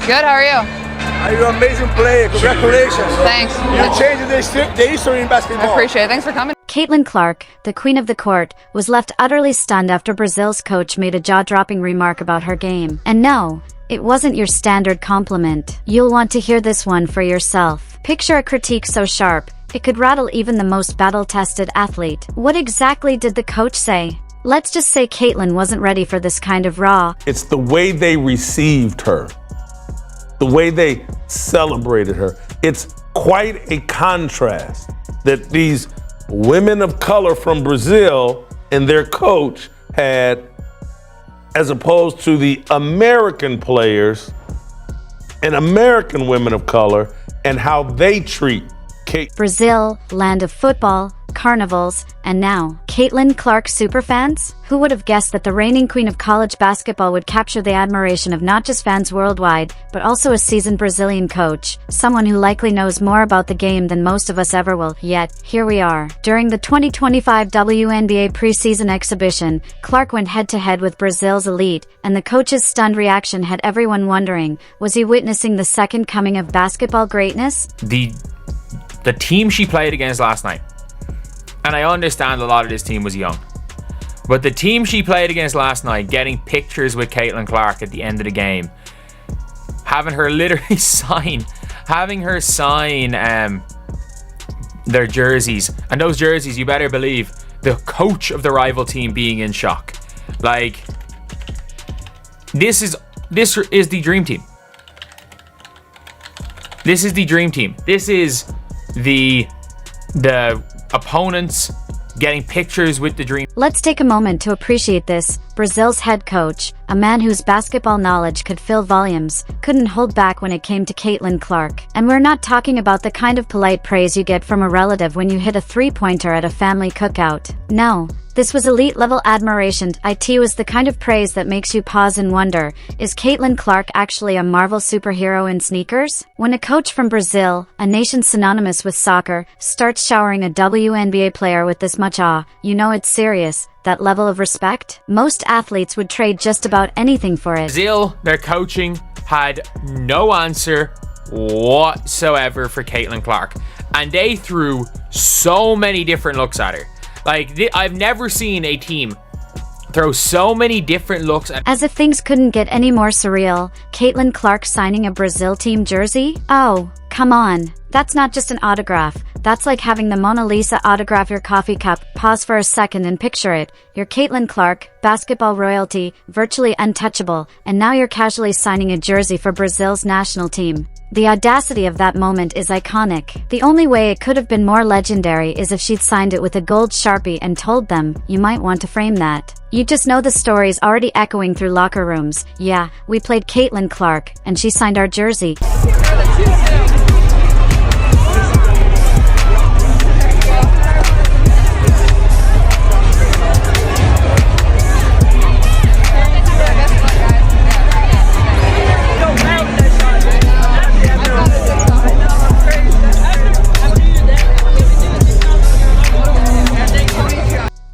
Good, how are you? You're an amazing player. Congratulations. Thanks. You're changing the history in basketball. I appreciate it. Thanks for coming. Caitlin Clark, the queen of the court, was left utterly stunned after Brazil's coach made a jaw-dropping remark about her game. And no, it wasn't your standard compliment. You'll want to hear this one for yourself. Picture a critique so sharp, it could rattle even the most battle-tested athlete. What exactly did the coach say? Let's just say Caitlin wasn't ready for this kind of raw. It's the way they received her, the way they celebrated her. It's quite a contrast that these women of color from Brazil and their coach had, as opposed to the American players and American women of color and how they treat Kate. Brazil, land of football, carnivals, and now, Caitlin Clark superfans? Who would have guessed that the reigning queen of college basketball would capture the admiration of not just fans worldwide, but also a seasoned Brazilian coach, someone who likely knows more about the game than most of us ever will. Yet, here we are. During the 2025 WNBA preseason exhibition, Clark went head-to-head with Brazil's elite, and the coach's stunned reaction had everyone wondering, was he witnessing the second coming of basketball greatness? The team she played against last night, and I understand a lot of this team was young, but the team she played against last night, getting pictures with Caitlin Clark at the end of the game, having her literally sign their jerseys, and those jerseys, you better believe the coach of the rival team being in shock. Like, this is the dream team. This is the dream team. This is the opponents getting pictures with the dream. Let's take a moment to appreciate this. Brazil's head coach, a man whose basketball knowledge could fill volumes, couldn't hold back when it came to Caitlin Clark. And we're not talking about the kind of polite praise you get from a relative when you hit a three-pointer at a family cookout. No, this was elite-level admiration. It was the kind of praise that makes you pause and wonder, is Caitlin Clark actually a Marvel superhero in sneakers? When a coach from Brazil, a nation synonymous with soccer, starts showering a WNBA player with this much awe, you know it's serious. That level of respect? Most athletes would trade just about anything for it. Brazil, their coaching had no answer whatsoever for Caitlin Clark, and they threw so many different looks at her. Like, I've never seen a team throw so many different looks at. As if things couldn't get any more surreal, Caitlin Clark signing a Brazil team jersey? Oh, come on. That's not just an autograph. That's like having the Mona Lisa autograph your coffee cup. Pause for a second and picture it. You're Caitlin Clark, basketball royalty, virtually untouchable, and now you're casually signing a jersey for Brazil's national team. The audacity of that moment is iconic. The only way it could have been more legendary is if she'd signed it with a gold Sharpie and told them, you might want to frame that. You just know the story's already echoing through locker rooms. Yeah, we played Caitlin Clark, and she signed our jersey.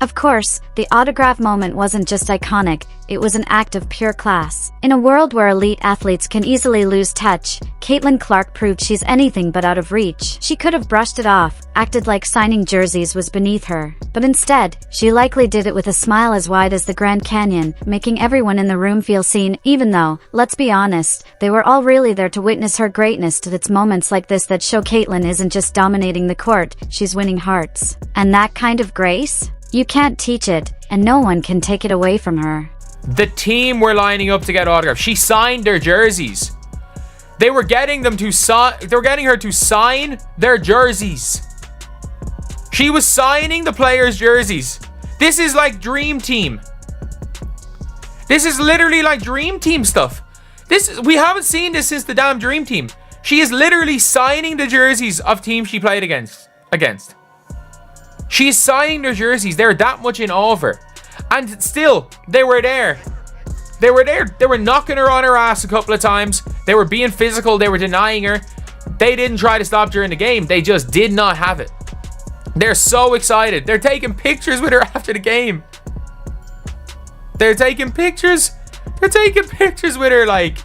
Of course, the autograph moment wasn't just iconic, it was an act of pure class. In a world where elite athletes can easily lose touch, Caitlin Clark proved she's anything but out of reach. She could have brushed it off, acted like signing jerseys was beneath her. But instead, she likely did it with a smile as wide as the Grand Canyon, making everyone in the room feel seen, even though, let's be honest, they were all really there to witness her greatness. It's moments like this that show Caitlin isn't just dominating the court, she's winning hearts. And that kind of grace? You can't teach it, and no one can take it away from her. The team were lining up to get autographs. She signed their jerseys. They were getting her to sign their jerseys. She was signing the players' jerseys. This is like Dream Team. This is literally like Dream Team stuff. We haven't seen this since the damn Dream Team. She is literally signing the jerseys of teams she played against. She's signing their jerseys. They're that much in awe of her. And still, they were there. They were there. They were knocking her on her ass a couple of times. They were being physical. They were denying her. They didn't try to stop during the game. They just did not have it. They're so excited. They're taking pictures with her after the game. They're taking pictures with her like...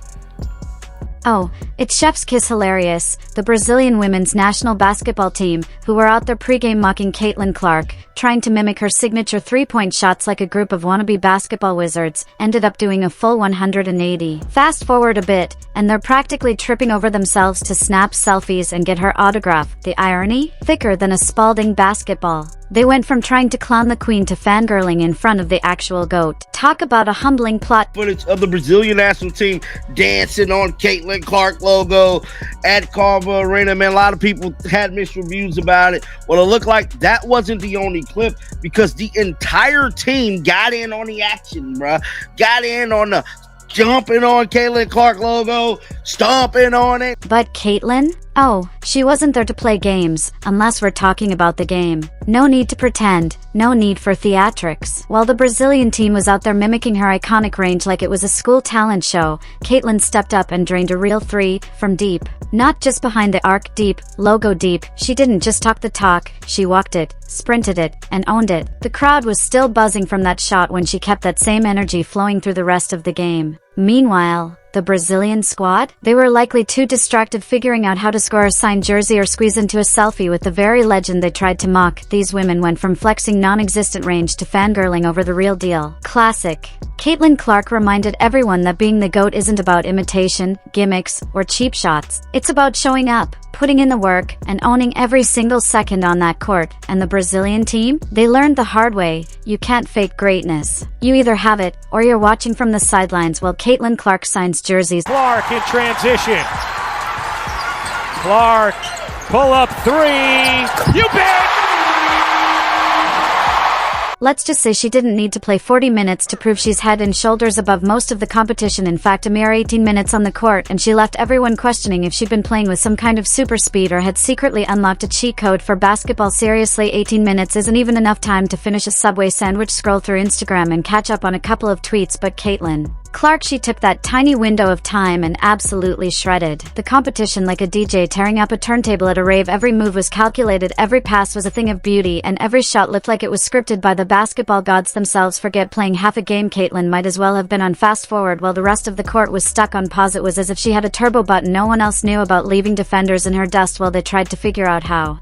Oh, it's chef's kiss hilarious. The Brazilian women's national basketball team, who were out there pregame mocking Caitlin Clark, trying to mimic her signature three-point shots like a group of wannabe basketball wizards, ended up doing a full 180. Fast forward a bit, and they're practically tripping over themselves to snap selfies and get her autograph. The irony? Thicker than a Spalding basketball. They went from trying to clown the queen to fangirling in front of the actual GOAT. Talk about a humbling plot. Footage of the Brazilian national team dancing on Caitlin Clark logo at Carver Arena. Man, a lot of people had mixed reviews about it. Well, it looked like that wasn't the only clip, because the entire team got in on the action, bruh. Got in on the jumping on Caitlin Clark logo, stomping on it. But Caitlin? Oh, she wasn't there to play games, unless we're talking about the game. No need to pretend, no need for theatrics. While the Brazilian team was out there mimicking her iconic range like it was a school talent show, Caitlin stepped up and drained a real three from deep. Not just behind the arc deep, logo deep. She didn't just talk the talk, she walked it, sprinted it, and owned it. The crowd was still buzzing from that shot when she kept that same energy flowing through the rest of the game. Meanwhile, the Brazilian squad? They were likely too distracted figuring out how to score a signed jersey or squeeze into a selfie with the very legend they tried to mock. These women went from flexing non-existent range to fangirling over the real deal. Classic. Caitlin Clark reminded everyone that being the GOAT isn't about imitation, gimmicks, or cheap shots. It's about showing up, putting in the work, and owning every single second on that court. And the Brazilian team? They learned the hard way. You can't fake greatness. You either have it, or you're watching from the sidelines while Caitlin Clark signs jerseys. Clark in transition. Clark, pull up three. You bet! Let's just say she didn't need to play 40 minutes to prove she's head and shoulders above most of the competition. In fact, a mere 18 minutes on the court, and she left everyone questioning if she'd been playing with some kind of super speed or had secretly unlocked a cheat code for basketball. Seriously, 18 minutes isn't even enough time to finish a Subway sandwich, scroll through Instagram, and catch up on a couple of tweets. But Caitlin Clark, she took that tiny window of time and absolutely shredded the competition like a DJ tearing up a turntable at a rave. Every move was calculated, every pass was a thing of beauty, and every shot looked like it was scripted by the basketball gods themselves. Forget playing half a game. Caitlin might as well have been on fast forward while the rest of the court was stuck on pause. It was as if she had a turbo button no one else knew about, leaving defenders in her dust while they tried to figure out how.